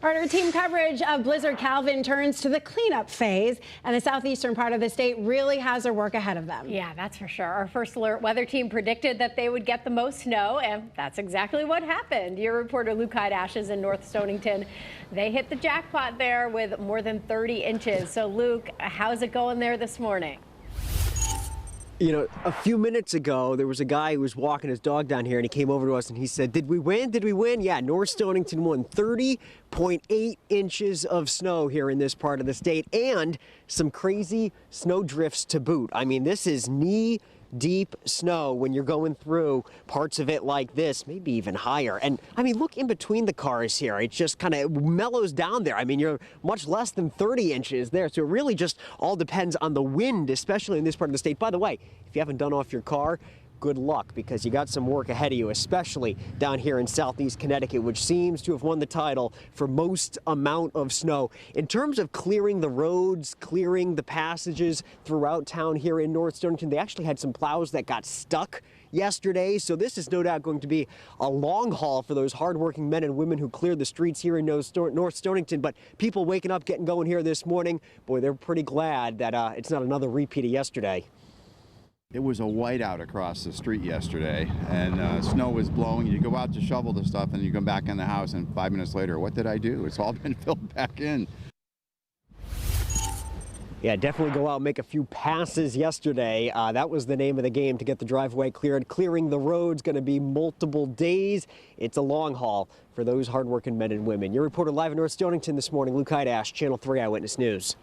Our team coverage of Blizzard Calvin turns to the cleanup phase, and the southeastern part of the state really has their work ahead of them. Yeah, that's for sure. Our first alert weather team predicted that they would get the most snow, and that's exactly what happened. Your reporter Luke Hyde-Ash is in North Stonington. They hit the jackpot there with more than 30 inches. So, Luke, how's it going there this morning? You know, a few minutes ago, there was a guy who was walking his dog down here, and he came over to us and he said, "Did we win? Did we win?" Yeah, North Stonington won 30.8 inches of snow here in this part of the state, and some crazy snow drifts to boot. I mean, this is knee-deep snow when you're going through parts of it like this, maybe even higher. And I mean, look in between the cars here. It just kind of mellows down there. I mean, you're much less than 30 inches there. So it really just all depends on the wind, especially in this part of the state. By the way, if you haven't done off your car, good luck, because you got some work ahead of you, especially down here in southeast Connecticut, which seems to have won the title for most amount of snow. In terms of clearing the roads, clearing the passages throughout town here in North Stonington, they actually had some plows that got stuck yesterday, so this is no doubt going to be a long haul for those hardworking men and women who cleared the streets here in North Stonington. But people waking up, getting going here this morning, boy, they're pretty glad that it's not another repeat of yesterday. It was a whiteout across the street yesterday, and snow was blowing. You go out to shovel the stuff, and you come back in the house, and 5 minutes later, what did I do? It's all been filled back in. Yeah, definitely go out and make a few passes yesterday. That was the name of the game to get the driveway cleared. Clearing the roads going to be multiple days. It's a long haul for those hardworking men and women. Your reporter live in North Stonington this morning, Luke Hyde-Ash, Channel 3 Eyewitness News.